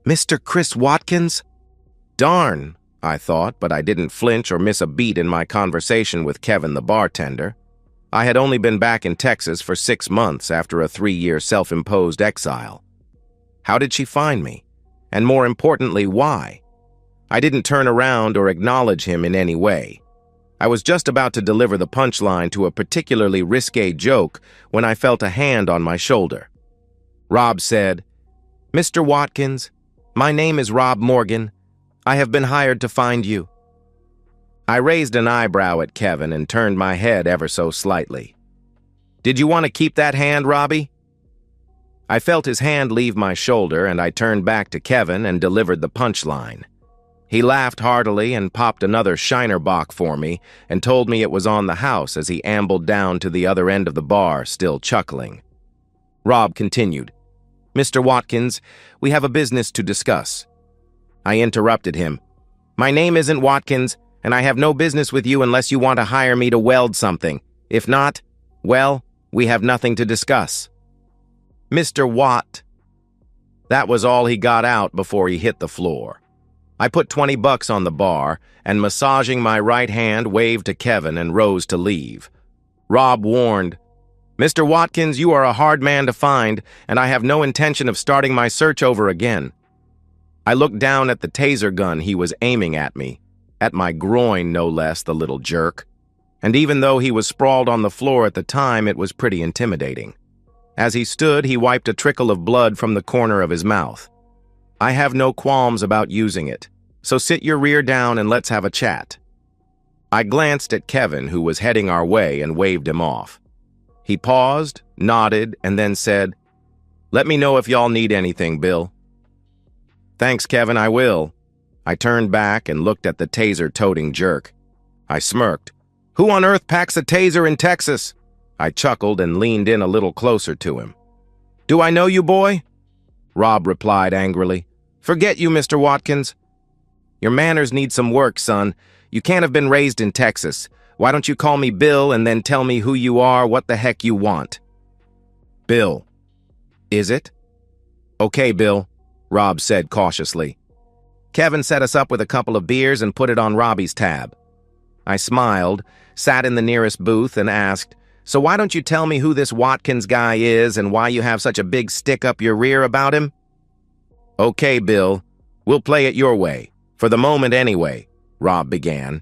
Mr. Chris Watkins? Darn, I thought, but I didn't flinch or miss a beat in my conversation with Kevin the bartender. I had only been back in Texas for 6 months after a 3-year self-imposed exile. How did she find me? And more importantly, why? I didn't turn around or acknowledge him in any way. I was just about to deliver the punchline to a particularly risque joke when I felt a hand on my shoulder. Rob said, "Mr. Watkins, my name is Rob Morgan. I have been hired to find you." I raised an eyebrow at Kevin and turned my head ever so slightly. "Did you want to keep that hand, Robbie?" I felt his hand leave my shoulder, and I turned back to Kevin and delivered the punchline. He laughed heartily and popped another Shiner Bock for me and told me it was on the house as he ambled down to the other end of the bar, still chuckling. Rob continued, "Mr. Watkins, we have a business to discuss." I interrupted him. "My name isn't Watkins, and I have no business with you unless you want to hire me to weld something. If not, well, we have nothing to discuss." "Mr. Watt." That was all he got out before he hit the floor. I put $20 on the bar and, massaging my right hand, waved to Kevin and rose to leave. Rob warned, "Mr. Watkins, you are a hard man to find, and I have no intention of starting my search over again." I looked down at the taser gun he was aiming at me, at my groin no less, the little jerk. And even though he was sprawled on the floor at the time, it was pretty intimidating. As he stood, he wiped a trickle of blood from the corner of his mouth. "I have no qualms about using it, so sit your rear down and let's have a chat." I glanced at Kevin, who was heading our way, and waved him off. He paused, nodded, and then said, "Let me know if y'all need anything, Bill." "Thanks, Kevin, I will." I turned back and looked at the taser-toting jerk. I smirked. "Who on earth packs a taser in Texas?" I chuckled and leaned in a little closer to him. "Do I know you, boy?" Rob replied angrily. "Forget you, Mr. Watkins. Your manners need some work, son. You can't have been raised in Texas. Why don't you call me Bill and then tell me who you are, what the heck you want?" "Bill." "Is it?" "Okay, Bill," Rob said cautiously. "Kevin set us up with a couple of beers and put it on Robbie's tab." I smiled, sat in the nearest booth, and asked, "So why don't you tell me who this Watkins guy is and why you have such a big stick up your rear about him?" "Okay, Bill. We'll play it your way. For the moment anyway," Rob began.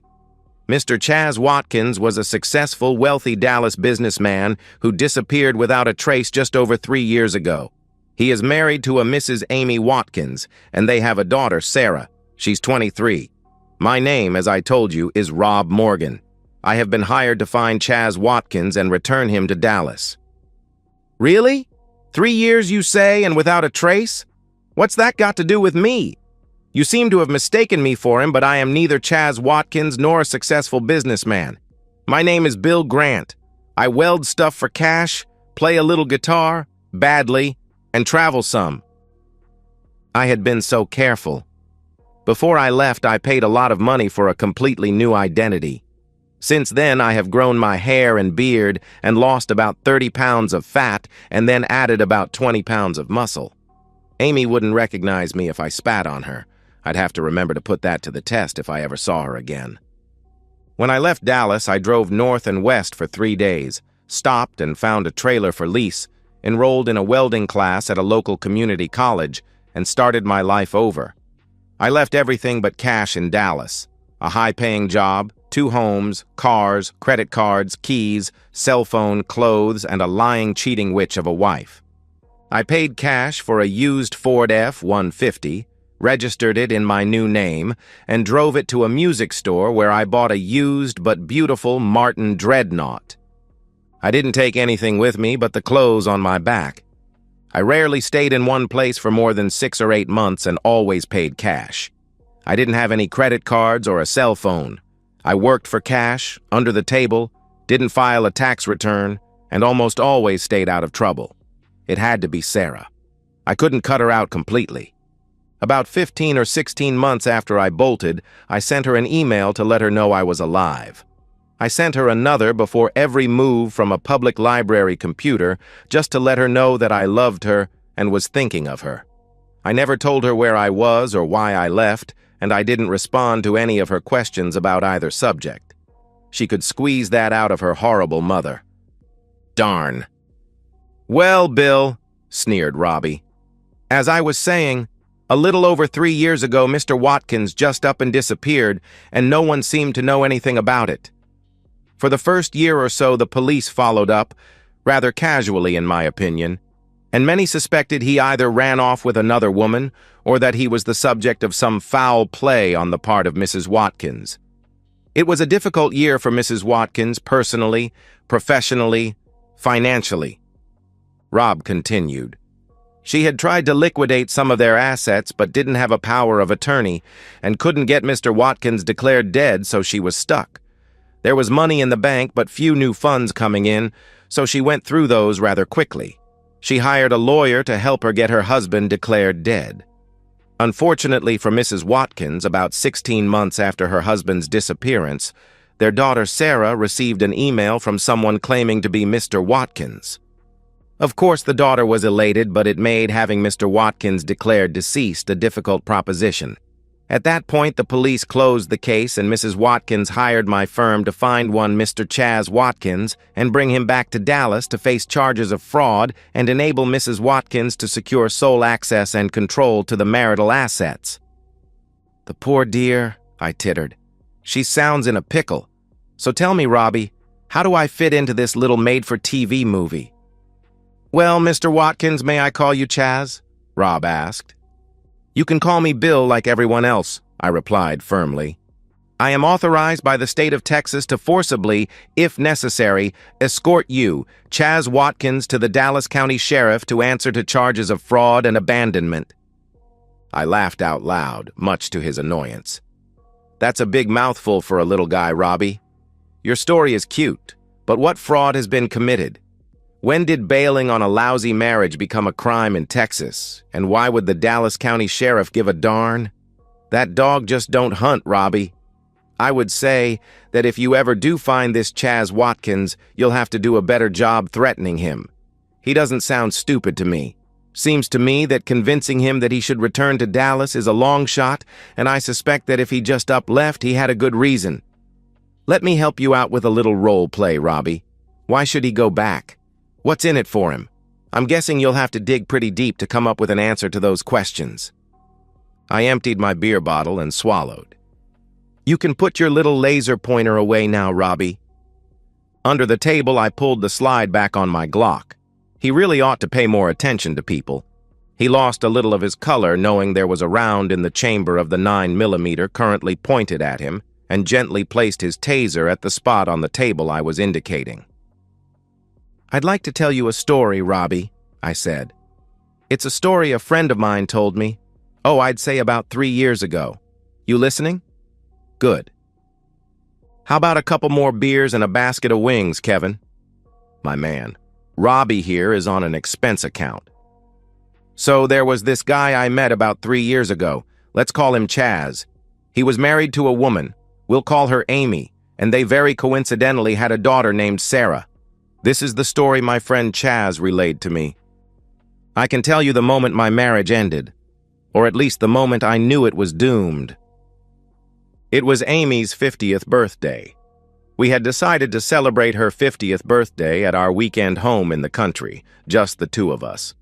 "Mr. Chaz Watkins was a successful, wealthy Dallas businessman who disappeared without a trace just over 3 years ago. He is married to a Mrs. Amy Watkins, and they have a daughter, Sarah. She's 23. My name, as I told you, is Rob Morgan. I have been hired to find Chaz Watkins and return him to Dallas." "Really? 3 years, you say, and without a trace? What's that got to do with me? You seem to have mistaken me for him, but I am neither Chaz Watkins nor a successful businessman. My name is Bill Grant. I weld stuff for cash, play a little guitar, badly, and travel some." I had been so careful. Before I left, I paid a lot of money for a completely new identity. Since then, I have grown my hair and beard and lost about 30 pounds of fat and then added about 20 pounds of muscle. Amy wouldn't recognize me if I spat on her. I'd have to remember to put that to the test if I ever saw her again. When I left Dallas, I drove north and west for 3 days, stopped and found a trailer for lease, enrolled in a welding class at a local community college, and started my life over. I left everything but cash in Dallas. A high-paying job, 2 homes, cars, credit cards, keys, cell phone, clothes, and a lying, cheating witch of a wife. I paid cash for a used Ford F-150, registered it in my new name, and drove it to a music store where I bought a used but beautiful Martin Dreadnought. I didn't take anything with me but the clothes on my back. I rarely stayed in one place for more than 6 or 8 months and always paid cash. I didn't have any credit cards or a cell phone. I worked for cash, under the table, didn't file a tax return, and almost always stayed out of trouble. It had to be Sarah. I couldn't cut her out completely. About 15 or 16 months after I bolted, I sent her an email to let her know I was alive. I sent her another before every move from a public library computer just to let her know that I loved her and was thinking of her. I never told her where I was or why I left, and I didn't respond to any of her questions about either subject. She could squeeze that out of her horrible mother. Darn. Well, Bill, sneered Robbie. As I was saying, a little over 3 years ago, Mr. Watkins just up and disappeared, and no one seemed to know anything about it. For the first year or so, the police followed up, rather casually in my opinion, and many suspected he either ran off with another woman or that he was the subject of some foul play on the part of Mrs. Watkins. It was a difficult year for Mrs. Watkins personally, professionally, financially. Rob continued. She had tried to liquidate some of their assets but didn't have a power of attorney and couldn't get Mr. Watkins declared dead, so she was stuck. There was money in the bank but few new funds coming in, so she went through those rather quickly. She hired a lawyer to help her get her husband declared dead. Unfortunately for Mrs. Watkins, about 16 months after her husband's disappearance, their daughter Sarah received an email from someone claiming to be Mr. Watkins. Of course, the daughter was elated, but it made having Mr. Watkins declared deceased a difficult proposition. At that point, the police closed the case, and Mrs. Watkins hired my firm to find one Mr. Chaz Watkins and bring him back to Dallas to face charges of fraud and enable Mrs. Watkins to secure sole access and control to the marital assets. The poor dear, I tittered. She sounds in a pickle. So tell me, Robbie, how do I fit into this little made-for-TV movie? Well, Mr. Watkins, may I call you Chaz? Rob asked. You can call me Bill like everyone else, I replied firmly. I am authorized by the state of Texas to forcibly, if necessary, escort you, Chaz Watkins, to the Dallas County Sheriff to answer to charges of fraud and abandonment. I laughed out loud, much to his annoyance. That's a big mouthful for a little guy, Robbie. Your story is cute, but what fraud has been committed? When did bailing on a lousy marriage become a crime in Texas? And why would the Dallas County Sheriff give a darn? That dog just don't hunt, Robbie. I would say that if you ever do find this Chaz Watkins, you'll have to do a better job threatening him. He doesn't sound stupid to me. Seems to me that convincing him that he should return to Dallas is a long shot, and I suspect that if he just left, he had a good reason. Let me help you out with a little role play, Robbie. Why should he go back? What's in it for him? I'm guessing you'll have to dig pretty deep to come up with an answer to those questions. I emptied my beer bottle and swallowed. You can put your little laser pointer away now, Robbie. Under the table, I pulled the slide back on my Glock. He really ought to pay more attention to people. He lost a little of his color knowing there was a round in the chamber of the 9mm currently pointed at him, and gently placed his taser at the spot on the table I was indicating. I'd like to tell you a story, Robbie, I said. It's a story a friend of mine told me. Oh, I'd say about 3 years ago. You listening? Good. How about a couple more beers and a basket of wings, Kevin? My man, Robbie here is on an expense account. So there was this guy I met about 3 years ago. Let's call him Chaz. He was married to a woman. We'll call her Amy, and they very coincidentally had a daughter named Sarah. This is the story my friend Chaz relayed to me. I can tell you the moment my marriage ended, or at least the moment I knew it was doomed. It was Amy's 50th birthday. We had decided to celebrate her 50th birthday at our weekend home in the country, just the two of us.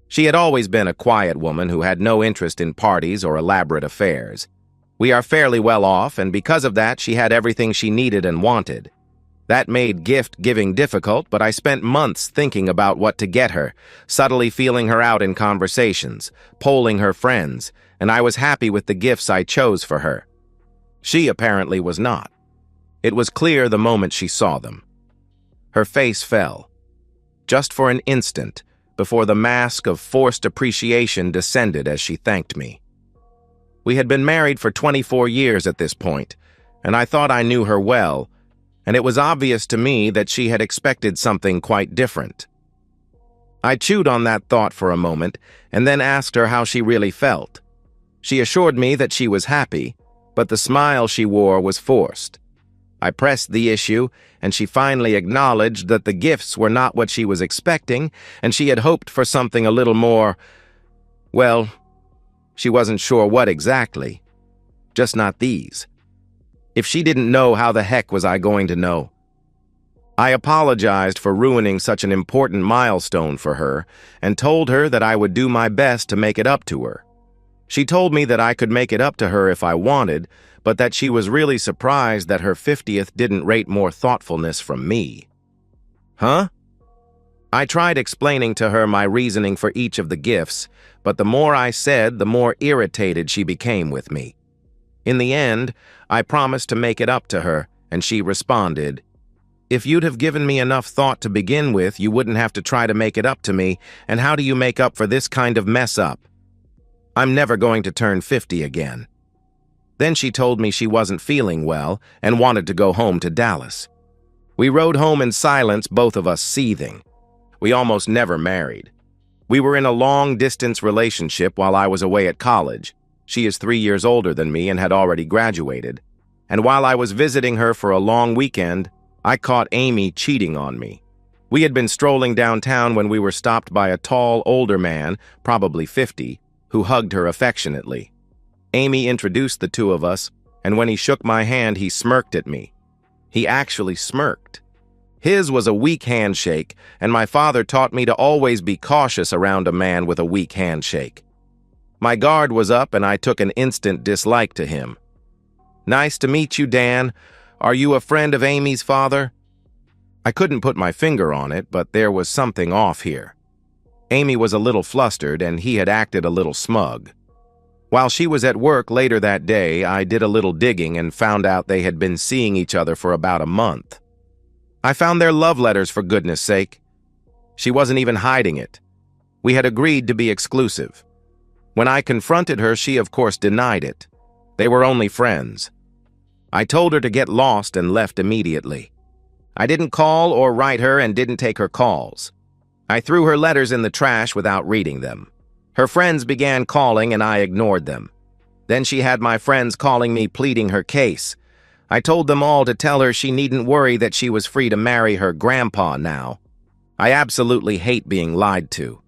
She had always been a quiet woman who had no interest in parties or elaborate affairs. We are fairly well off, and because of that, she had everything she needed and wanted. That made gift-giving difficult, but I spent months thinking about what to get her, subtly feeling her out in conversations, polling her friends, and I was happy with the gifts I chose for her. She apparently was not. It was clear the moment she saw them. Her face fell, just for an instant, before the mask of forced appreciation descended as she thanked me. We had been married for 24 years at this point, and I thought I knew her well, and it was obvious to me that she had expected something quite different. I chewed on that thought for a moment, and then asked her how she really felt. She assured me that she was happy, but the smile she wore was forced. I pressed the issue, and she finally acknowledged that the gifts were not what she was expecting, and she had hoped for something a little more, well, She wasn't sure what exactly. Just not these. If she didn't know, how the heck was I going to know? I apologized for ruining such an important milestone for her and told her that I would do my best to make it up to her. She told me that I could make it up to her if I wanted, but that she was really surprised that her 50th didn't rate more thoughtfulness from me. Huh? I tried explaining to her my reasoning for each of the gifts, but the more I said, the more irritated she became with me. In the end, I promised to make it up to her, and she responded, "If you'd have given me enough thought to begin with, you wouldn't have to try to make it up to me, and how do you make up for this kind of mess up? I'm never going to turn 50 again." Then she told me she wasn't feeling well and wanted to go home to Dallas. We rode home in silence, both of us seething. We almost never married. We were in a long-distance relationship while I was away at college. She is 3 years older than me and had already graduated. And while I was visiting her for a long weekend, I caught Amy cheating on me. We had been strolling downtown when we were stopped by a tall, older man, probably 50, who hugged her affectionately. Amy introduced the two of us, and when he shook my hand, he smirked at me. He actually smirked. His was a weak handshake, and my father taught me to always be cautious around a man with a weak handshake. My guard was up, and I took an instant dislike to him. "Nice to meet you, Dan. Are you a friend of Amy's father?" I couldn't put my finger on it, but there was something off here. Amy was a little flustered, and he had acted a little smug. While she was at work later that day, I did a little digging and found out they had been seeing each other for about a month. I found their love letters, for goodness sake. She wasn't even hiding it. We had agreed to be exclusive. When I confronted her, she of course denied it. They were only friends. I told her to get lost and left immediately. I didn't call or write her and didn't take her calls. I threw her letters in the trash without reading them. Her friends began calling and I ignored them. Then she had my friends calling me, pleading her case. I told them all to tell her she needn't worry, that she was free to marry her grandpa now. I absolutely hate being lied to.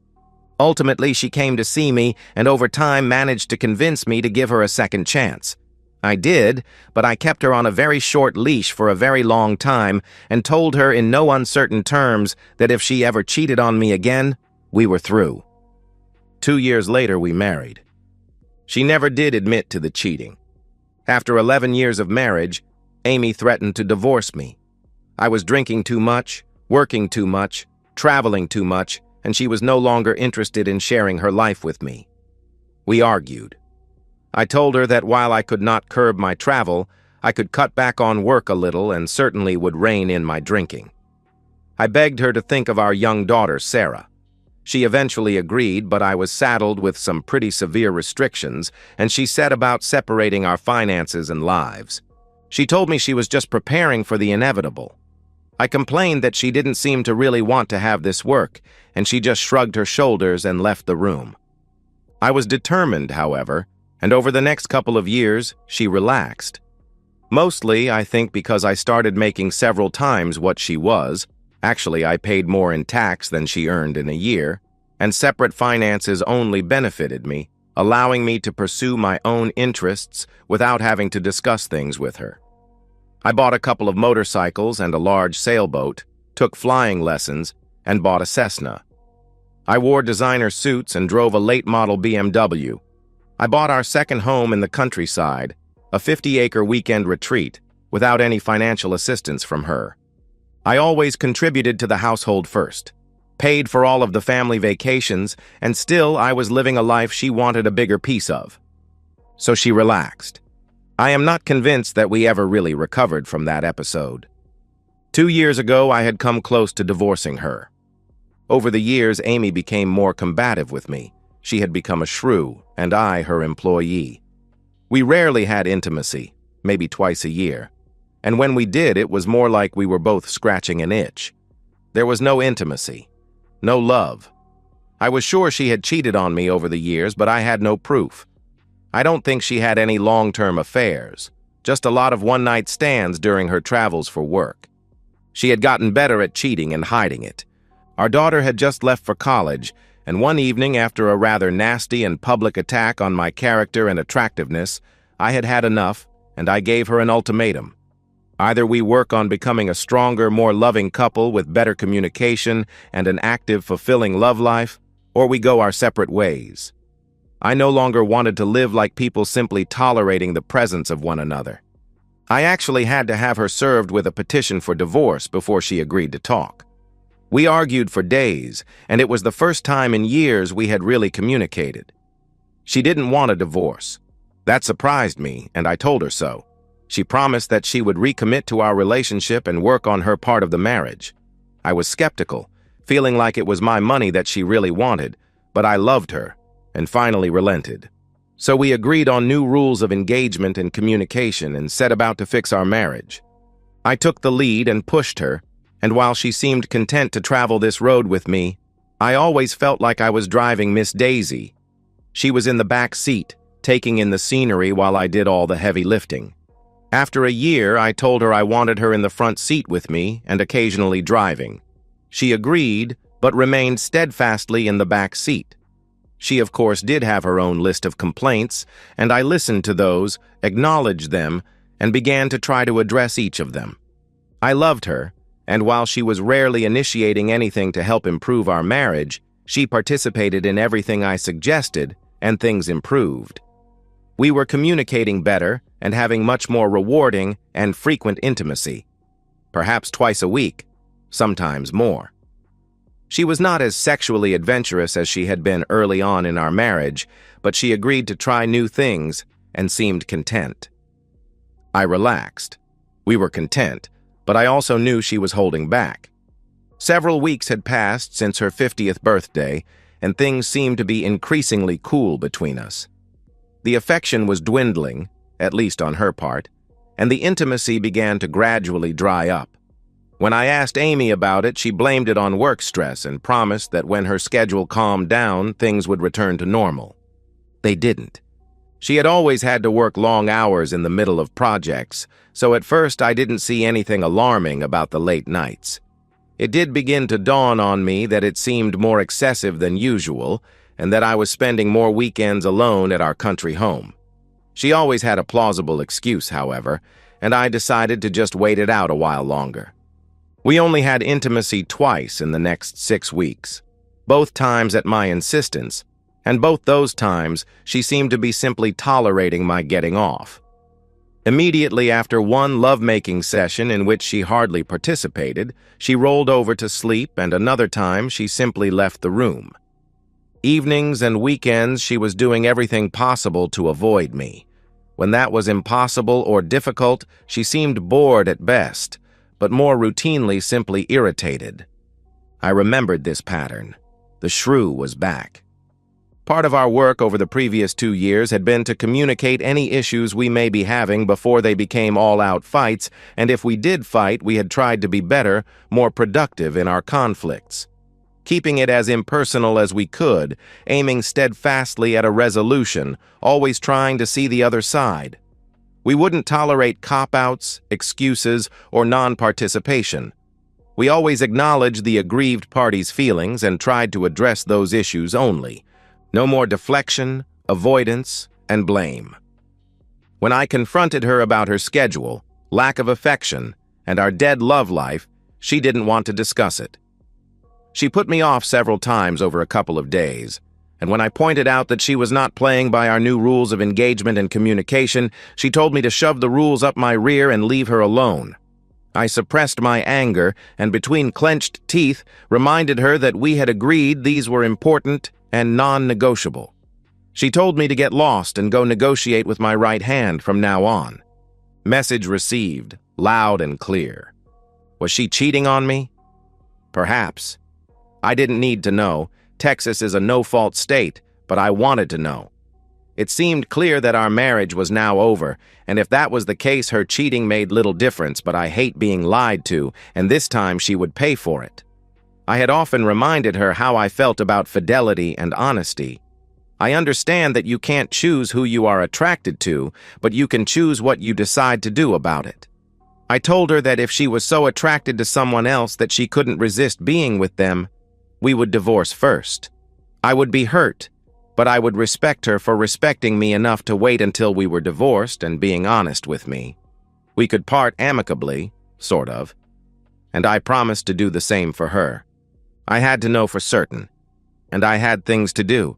Ultimately, she came to see me and over time managed to convince me to give her a second chance. I did, but I kept her on a very short leash for a very long time and told her in no uncertain terms that if she ever cheated on me again, we were through. 2 years later, we married. She never did admit to the cheating. After 11 years of marriage, Amy threatened to divorce me. I was drinking too much, working too much, traveling too much, and she was no longer interested in sharing her life with me. We argued. I told her that while I could not curb my travel, I could cut back on work a little and certainly would rein in my drinking. I begged her to think of our young daughter, Sarah. She eventually agreed, but I was saddled with some pretty severe restrictions, and she set about separating our finances and lives. She told me she was just preparing for the inevitable. I complained that she didn't seem to really want to have this work, and she just shrugged her shoulders and left the room. I was determined, however, and over the next couple of years, she relaxed. Mostly, I think, because I started making several times what she was. Actually, I paid more in tax than she earned in a year, and separate finances only benefited me, allowing me to pursue my own interests without having to discuss things with her. I bought a couple of motorcycles and a large sailboat, took flying lessons, and bought a Cessna. I wore designer suits and drove a late-model BMW. I bought our second home in the countryside, a 50-acre weekend retreat, without any financial assistance from her. I always contributed to the household first, paid for all of the family vacations, and still I was living a life she wanted a bigger piece of. So she relaxed. I am not convinced that we ever really recovered from that episode. 2 years ago, I had come close to divorcing her. Over the years, Amy became more combative with me. She had become a shrew, and I her employee. We rarely had intimacy, maybe twice a year. And when we did, it was more like we were both scratching an itch. There was no intimacy, no love. I was sure she had cheated on me over the years, but I had no proof. I don't think she had any long-term affairs, just a lot of one-night stands during her travels for work. She had gotten better at cheating and hiding it. Our daughter had just left for college, and one evening, after a rather nasty and public attack on my character and attractiveness, I had had enough, and I gave her an ultimatum. Either we work on becoming a stronger, more loving couple with better communication and an active, fulfilling love life, or we go our separate ways. I no longer wanted to live like people simply tolerating the presence of one another. I actually had to have her served with a petition for divorce before she agreed to talk. We argued for days, and it was the first time in years we had really communicated. She didn't want a divorce. That surprised me, and I told her so. She promised that she would recommit to our relationship and work on her part of the marriage. I was skeptical, feeling like it was my money that she really wanted, but I loved her, and finally relented. So we agreed on new rules of engagement and communication and set about to fix our marriage. I took the lead and pushed her, and while she seemed content to travel this road with me, I always felt like I was driving Miss Daisy. She was in the back seat, taking in the scenery while I did all the heavy lifting. After a year, I told her I wanted her in the front seat with me and occasionally driving. She agreed, but remained steadfastly in the back seat. She, of course, did have her own list of complaints, and I listened to those, acknowledged them, and began to try to address each of them. I loved her, and while she was rarely initiating anything to help improve our marriage, she participated in everything I suggested, and things improved. We were communicating better and having much more rewarding and frequent intimacy, perhaps twice a week, sometimes more. She was not as sexually adventurous as she had been early on in our marriage, but she agreed to try new things and seemed content. I relaxed. We were content, but I also knew she was holding back. Several weeks had passed since her 50th birthday, and things seemed to be increasingly cool between us. The affection was dwindling, at least on her part, and the intimacy began to gradually dry up. When I asked Amy about it, she blamed it on work stress and promised that when her schedule calmed down, things would return to normal. They didn't. She had always had to work long hours in the middle of projects, so at first I didn't see anything alarming about the late nights. It did begin to dawn on me that it seemed more excessive than usual, and that I was spending more weekends alone at our country home. She always had a plausible excuse, however, and I decided to just wait it out a while longer. We only had intimacy twice in the next 6 weeks, both times at my insistence, and both those times she seemed to be simply tolerating my getting off. Immediately after one lovemaking session in which she hardly participated, she rolled over to sleep, and another time she simply left the room. Evenings and weekends she was doing everything possible to avoid me. When that was impossible or difficult, she seemed bored at best, but more routinely simply irritated. I remembered this pattern. The shrew was back. Part of our work over the previous 2 years had been to communicate any issues we may be having before they became all-out fights, and if we did fight, we had tried to be better, more productive in our conflicts. Keeping it as impersonal as we could, aiming steadfastly at a resolution, always trying to see the other side. We wouldn't tolerate cop-outs, excuses, or non-participation. We always acknowledged the aggrieved party's feelings and tried to address those issues only. No more deflection, avoidance, and blame. When I confronted her about her schedule, lack of affection, and our dead love life, she didn't want to discuss it. She put me off several times over a couple of days, and when I pointed out that she was not playing by our new rules of engagement and communication, she told me to shove the rules up my rear and leave her alone. I suppressed my anger and, between clenched teeth, reminded her that we had agreed these were important and non-negotiable. She told me to get lost and go negotiate with my right hand from now on. Message received, loud and clear. Was she cheating on me? Perhaps. I didn't need to know. Texas is a no-fault state, but I wanted to know. It seemed clear that our marriage was now over, and if that was the case, her cheating made little difference, but I hate being lied to, and this time she would pay for it. I had often reminded her how I felt about fidelity and honesty. I understand that you can't choose who you are attracted to, but you can choose what you decide to do about it. I told her that if she was so attracted to someone else that she couldn't resist being with them, we would divorce first. I would be hurt, but I would respect her for respecting me enough to wait until we were divorced and being honest with me. We could part amicably, sort of, and I promised to do the same for her. I had to know for certain, and I had things to do.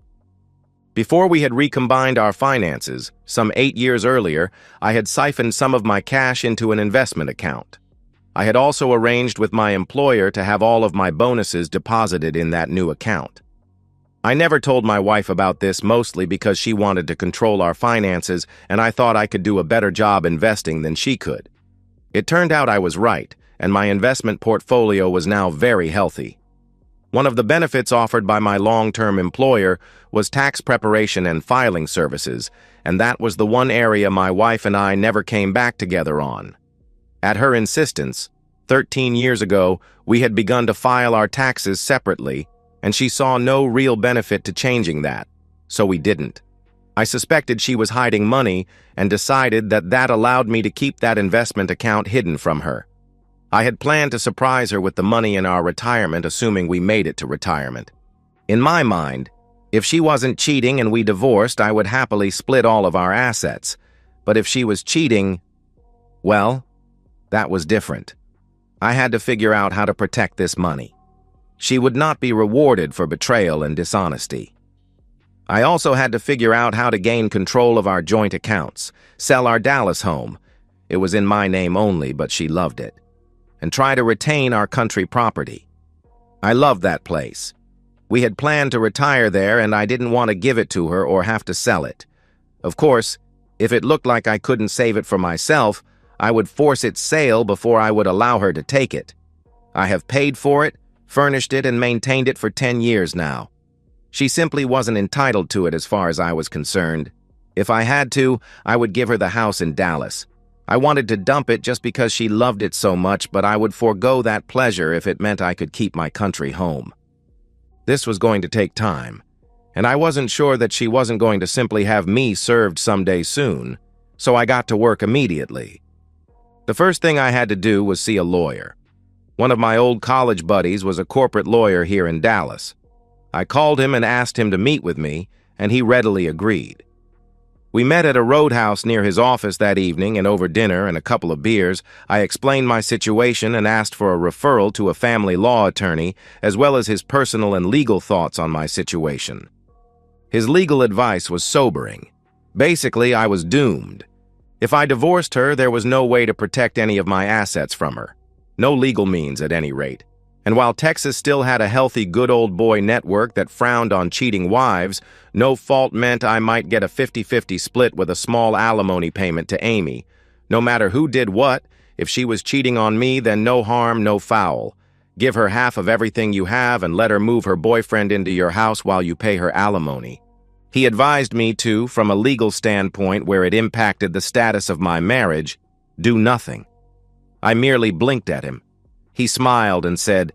Before we had recombined our finances, some 8 years earlier, I had siphoned some of my cash into an investment account. I had also arranged with my employer to have all of my bonuses deposited in that new account. I never told my wife about this, mostly because she wanted to control our finances and I thought I could do a better job investing than she could. It turned out I was right, and my investment portfolio was now very healthy. One of the benefits offered by my long-term employer was tax preparation and filing services, and that was the one area my wife and I never came back together on. At her insistence, 13 years ago, we had begun to file our taxes separately, and she saw no real benefit to changing that, so we didn't. I suspected she was hiding money and decided that allowed me to keep that investment account hidden from her. I had planned to surprise her with the money in our retirement, assuming we made it to retirement. In my mind, if she wasn't cheating and we divorced, I would happily split all of our assets. But if she was cheating, well, that was different. I had to figure out how to protect this money. She would not be rewarded for betrayal and dishonesty. I also had to figure out how to gain control of our joint accounts, sell our Dallas home. It was in my name only, but she loved it. And try to retain our country property. I loved that place. We had planned to retire there, and I didn't want to give it to her or have to sell it. Of course, if it looked like I couldn't save it for myself, I would force its sale before I would allow her to take it. I have paid for it, furnished it, and maintained it for 10 years now. She simply wasn't entitled to it as far as I was concerned. If I had to, I would give her the house in Dallas. I wanted to dump it just because she loved it so much, but I would forego that pleasure if it meant I could keep my country home. This was going to take time, and I wasn't sure that she wasn't going to simply have me served someday soon, so I got to work immediately. The first thing I had to do was see a lawyer. One of my old college buddies was a corporate lawyer here in Dallas. I called him and asked him to meet with me, and he readily agreed. We met at a roadhouse near his office that evening, and over dinner and a couple of beers, I explained my situation and asked for a referral to a family law attorney, as well as his personal and legal thoughts on my situation. His legal advice was sobering. Basically, I was doomed. If I divorced her, there was no way to protect any of my assets from her. No legal means, at any rate. And while Texas still had a healthy good old boy network that frowned on cheating wives, no fault meant I might get a 50-50 split with a small alimony payment to Amy. No matter who did what, if she was cheating on me, then no harm, no foul. Give her half of everything you have and let her move her boyfriend into your house while you pay her alimony. He advised me to, from a legal standpoint where it impacted the status of my marriage, do nothing. I merely blinked at him. He smiled and said,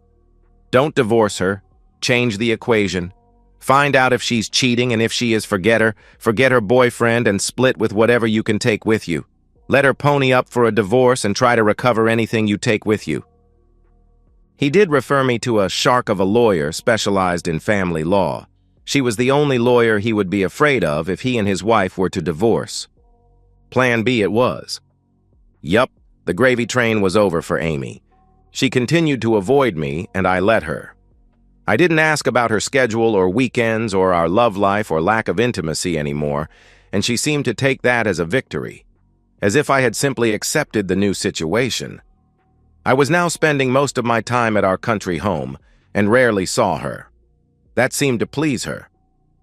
"Don't divorce her. Change the equation. Find out if she's cheating, and if she is, forget her boyfriend, and split with whatever you can take with you. Let her pony up for a divorce and try to recover anything you take with you." He did refer me to a shark of a lawyer specialized in family law. She was the only lawyer he would be afraid of if he and his wife were to divorce. Plan B it was. Yup, the gravy train was over for Amy. She continued to avoid me, and I let her. I didn't ask about her schedule or weekends or our love life or lack of intimacy anymore, and she seemed to take that as a victory, as if I had simply accepted the new situation. I was now spending most of my time at our country home and rarely saw her. That seemed to please her.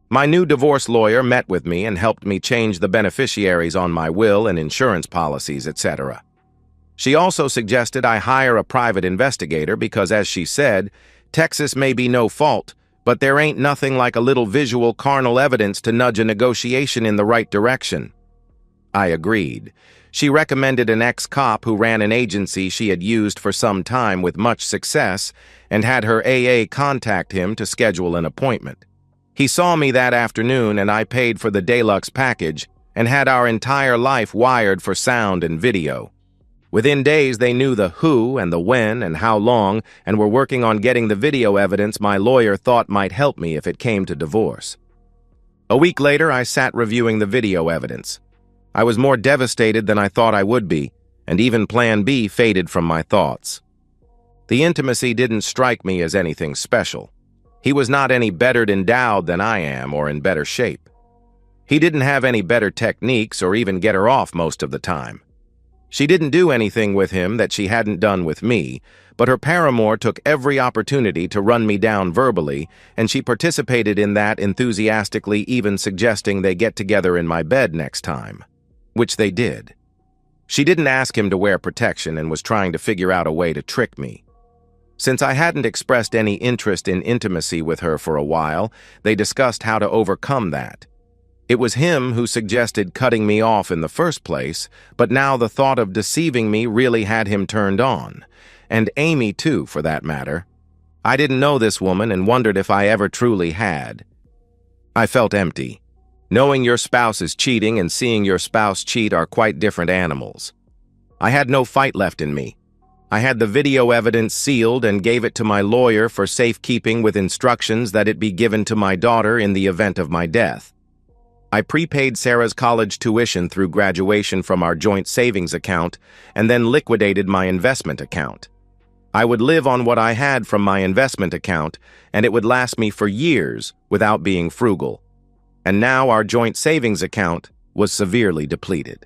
My new divorce lawyer met with me and helped me change the beneficiaries on my will and insurance policies, etc. She also suggested I hire a private investigator because, as she said, Texas may be no fault, but there ain't nothing like a little visual carnal evidence to nudge a negotiation in the right direction. I agreed. She recommended an ex-cop who ran an agency she had used for some time with much success and had her AA contact him to schedule an appointment. He saw me that afternoon, and I paid for the deluxe package and had our entire life wired for sound and video. Within days, they knew the who and the when and how long and were working on getting the video evidence my lawyer thought might help me if it came to divorce. A week later, I sat reviewing the video evidence. I was more devastated than I thought I would be, and even Plan B faded from my thoughts. The intimacy didn't strike me as anything special. He was not any better endowed than I am or in better shape. He didn't have any better techniques or even get her off most of the time. She didn't do anything with him that she hadn't done with me, but her paramour took every opportunity to run me down verbally, and she participated in that enthusiastically, even suggesting they get together in my bed next time, which they did. She didn't ask him to wear protection and was trying to figure out a way to trick me. Since I hadn't expressed any interest in intimacy with her for a while, they discussed how to overcome that. It was him who suggested cutting me off in the first place, but now the thought of deceiving me really had him turned on. And Amy, too, for that matter. I didn't know this woman and wondered if I ever truly had. I felt empty. Knowing your spouse is cheating and seeing your spouse cheat are quite different animals. I had no fight left in me. I had the video evidence sealed and gave it to my lawyer for safekeeping with instructions that it be given to my daughter in the event of my death. I prepaid Sarah's college tuition through graduation from our joint savings account and then liquidated my investment account. I would live on what I had from my investment account, and it would last me for years without being frugal. And now our joint savings account was severely depleted.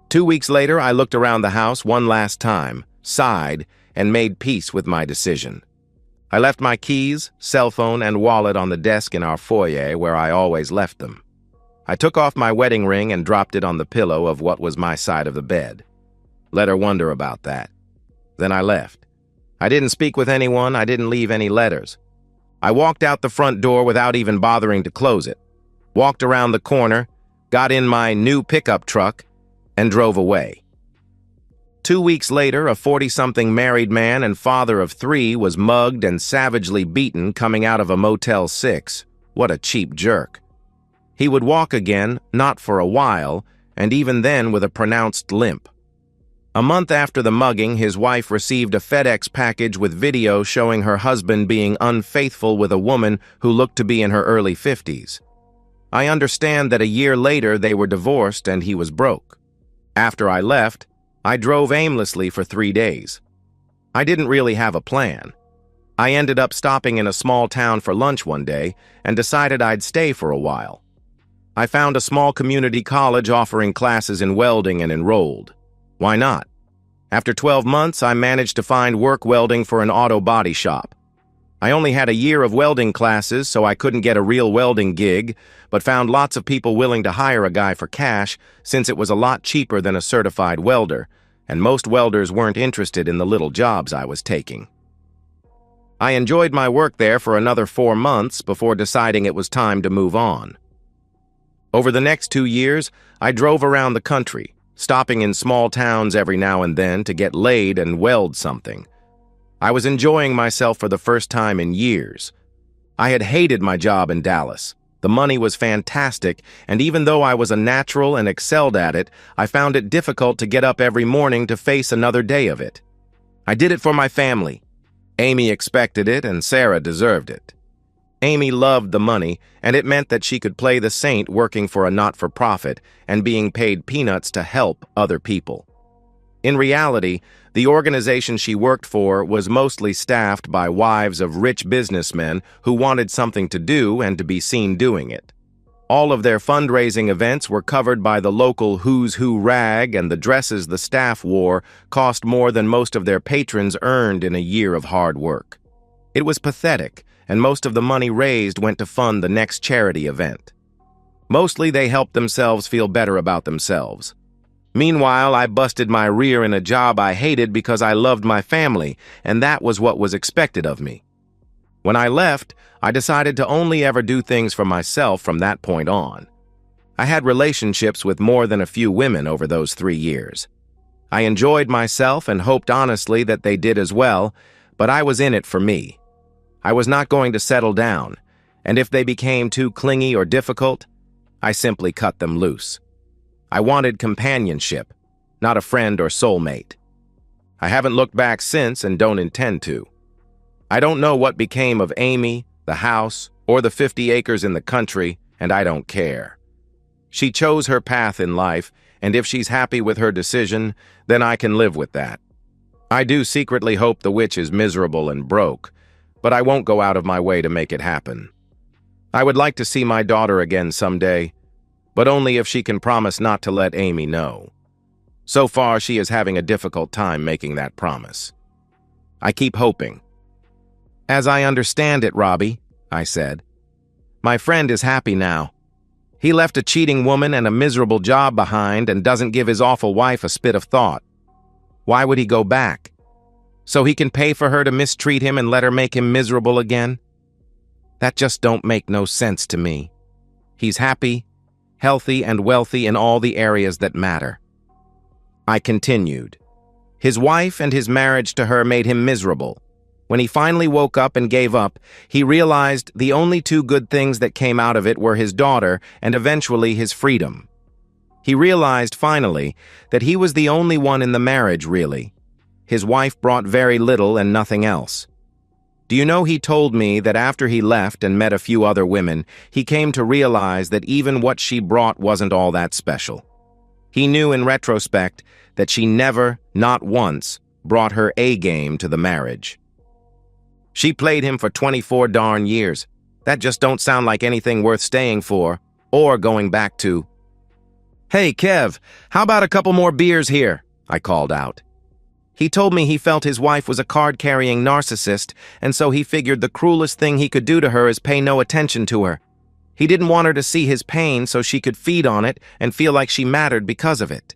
2 weeks later, I looked around the house one last time, sighed, and made peace with my decision. I left my keys, cell phone, and wallet on the desk in our foyer where I always left them. I took off my wedding ring and dropped it on the pillow of what was my side of the bed. Let her wonder about that. Then I left. I didn't speak with anyone, I didn't leave any letters. I walked out the front door without even bothering to close it, walked around the corner, got in my new pickup truck, and drove away. 2 weeks later, a 40-something married man and father of 3 was mugged and savagely beaten coming out of a Motel 6. What a cheap jerk. He would walk again, not for a while, and even then with a pronounced limp. A month after the mugging, his wife received a FedEx package with video showing her husband being unfaithful with a woman who looked to be in her early 50s. I understand that a year later they were divorced and he was broke. After I left, I drove aimlessly for 3 days. I didn't really have a plan. I ended up stopping in a small town for lunch one day and decided I'd stay for a while. I found a small community college offering classes in welding and enrolled. Why not? After 12 months, I managed to find work welding for an auto body shop. I only had a year of welding classes, so I couldn't get a real welding gig, but found lots of people willing to hire a guy for cash since it was a lot cheaper than a certified welder, and most welders weren't interested in the little jobs I was taking. I enjoyed my work there for another 4 months before deciding it was time to move on. Over the next 2 years, I drove around the country, stopping in small towns every now and then to get laid and weld something. I was enjoying myself for the first time in years. I had hated my job in Dallas. The money was fantastic, and even though I was a natural and excelled at it, I found it difficult to get up every morning to face another day of it. I did it for my family. Amy expected it, and Sarah deserved it. Amy loved the money, and it meant that she could play the saint working for a not-for-profit and being paid peanuts to help other people. In reality, the organization she worked for was mostly staffed by wives of rich businessmen who wanted something to do and to be seen doing it. All of their fundraising events were covered by the local Who's Who rag, and the dresses the staff wore cost more than most of their patrons earned in a year of hard work. It was pathetic, and most of the money raised went to fund the next charity event. Mostly they helped themselves feel better about themselves. Meanwhile, I busted my rear in a job I hated because I loved my family, and that was what was expected of me. When I left, I decided to only ever do things for myself from that point on. I had relationships with more than a few women over those 3 years. I enjoyed myself and hoped honestly that they did as well, but I was in it for me. I was not going to settle down, and if they became too clingy or difficult, I simply cut them loose. I wanted companionship, not a friend or soulmate. I haven't looked back since and don't intend to. I don't know what became of Amy, the house, or the 50 acres in the country, and I don't care. She chose her path in life, and if she's happy with her decision, then I can live with that. I do secretly hope the witch is miserable and broke, but I won't go out of my way to make it happen. I would like to see my daughter again someday, but only if she can promise not to let Amy know. So far, she is having a difficult time making that promise. I keep hoping. As I understand it, Robbie, I said, my friend is happy now. He left a cheating woman and a miserable job behind and doesn't give his awful wife a spit of thought. Why would he go back? So he can pay for her to mistreat him and let her make him miserable again? That just don't make no sense to me. He's happy, healthy, and wealthy in all the areas that matter. I continued. His wife and his marriage to her made him miserable. When he finally woke up and gave up, he realized the only two good things that came out of it were his daughter and eventually his freedom. He realized, finally, that he was the only one in the marriage, really. His wife brought very little and nothing else. Do you know, he told me that after he left and met a few other women, he came to realize that even what she brought wasn't all that special. He knew in retrospect that she never, not once, brought her A-game to the marriage. She played him for 24 darn years. That just don't sound like anything worth staying for, or going back to. "Hey, Kev, how about a couple more beers here?" I called out. He told me he felt his wife was a card-carrying narcissist, and so he figured the cruelest thing he could do to her is pay no attention to her. He didn't want her to see his pain so she could feed on it and feel like she mattered because of it.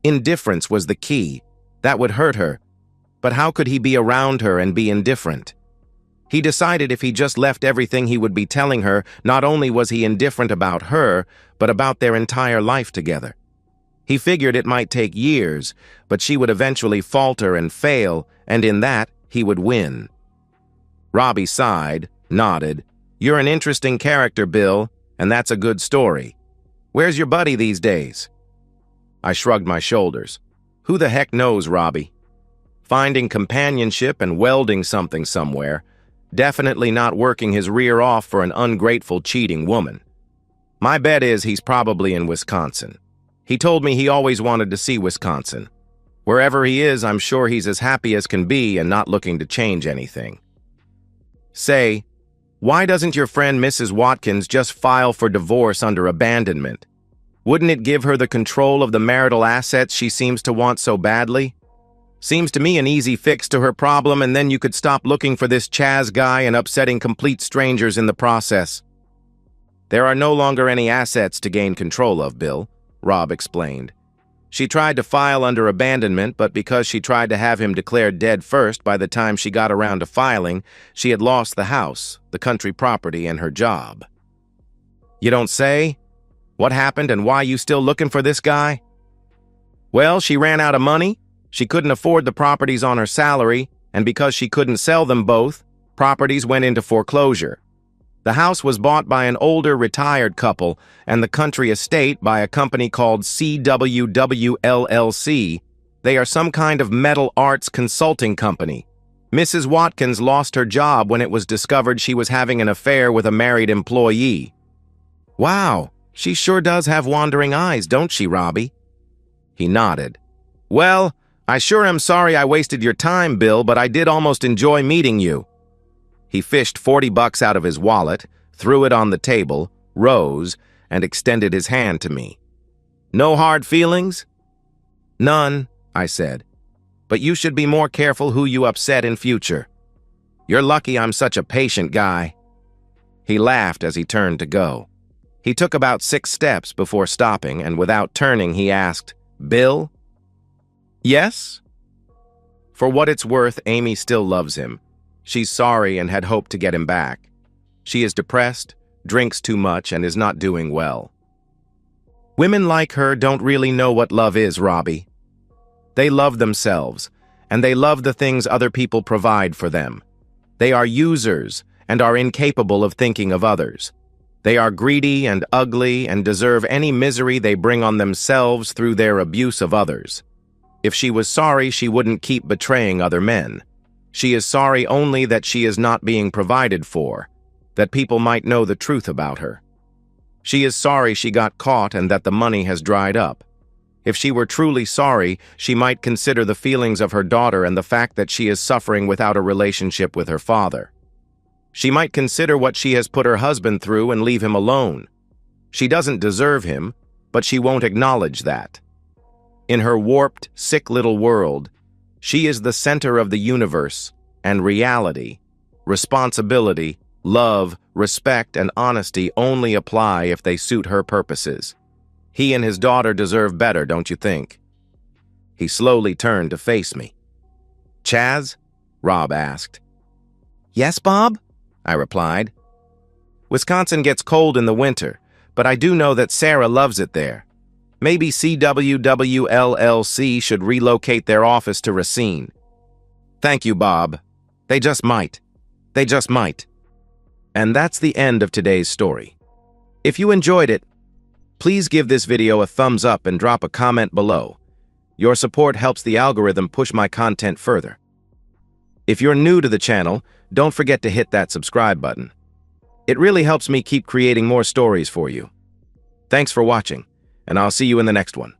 Indifference was the key. That would hurt her. But how could he be around her and be indifferent? He decided if he just left everything he would be telling her, not only was he indifferent about her, but about their entire life together. He figured it might take years, but she would eventually falter and fail, and in that, he would win. Robbie sighed, nodded. "You're an interesting character, Bill, and that's a good story. Where's your buddy these days?" I shrugged my shoulders. Who the heck knows, Robbie? Finding companionship and welding something somewhere. Definitely not working his rear off for an ungrateful, cheating woman. My bet is he's probably in Wisconsin. He told me he always wanted to see Wisconsin. Wherever he is, I'm sure he's as happy as can be and not looking to change anything. Say, why doesn't your friend Mrs. Watkins just file for divorce under abandonment? Wouldn't it give her the control of the marital assets she seems to want so badly? Seems to me an easy fix to her problem, and then you could stop looking for this Chaz guy and upsetting complete strangers in the process. There are no longer any assets to gain control of, Bill, Rob explained. She tried to file under abandonment, but because she tried to have him declared dead first, by the time she got around to filing, she had lost the house, the country property, and her job. You don't say? What happened and why you still looking for this guy? Well, she ran out of money. She couldn't afford the properties on her salary, and because she couldn't sell them both, properties went into foreclosure. The house was bought by an older retired couple, and the country estate by a company called CWW LLC. They are some kind of metal arts consulting company. Mrs. Watkins lost her job when it was discovered she was having an affair with a married employee. Wow, she sure does have wandering eyes, don't she, Robbie? He nodded. Well, I sure am sorry I wasted your time, Bill, but I did almost enjoy meeting you. He fished $40 out of his wallet, threw it on the table, rose, and extended his hand to me. No hard feelings? None, I said. But you should be more careful who you upset in future. You're lucky I'm such a patient guy. He laughed as he turned to go. He took about 6 steps before stopping, and without turning, he asked, Bill? Yes? For what it's worth, Amy still loves him. She's sorry and had hoped to get him back. She is depressed, drinks too much, and is not doing well. Women like her don't really know what love is, Robbie. They love themselves, and they love the things other people provide for them. They are users and are incapable of thinking of others. They are greedy and ugly and deserve any misery they bring on themselves through their abuse of others. If she was sorry, she wouldn't keep betraying other men. She is sorry only that she is not being provided for, that people might know the truth about her. She is sorry she got caught and that the money has dried up. If she were truly sorry, she might consider the feelings of her daughter and the fact that she is suffering without a relationship with her father. She might consider what she has put her husband through and leave him alone. She doesn't deserve him, but she won't acknowledge that. In her warped, sick little world, she is the center of the universe, and reality, responsibility, love, respect, and honesty only apply if they suit her purposes. He and his daughter deserve better, don't you think? He slowly turned to face me. "Chaz?" Rob asked. "Yes, Bob?" I replied. "Wisconsin gets cold in the winter, but I do know that Sarah loves it there. Maybe CWWLLC should relocate their office to Racine." "Thank you, Bob. They just might. They just might." And that's the end of today's story. If you enjoyed it, please give this video a thumbs up and drop a comment below. Your support helps the algorithm push my content further. If you're new to the channel, don't forget to hit that subscribe button. It really helps me keep creating more stories for you. Thanks for watching, and I'll see you in the next one.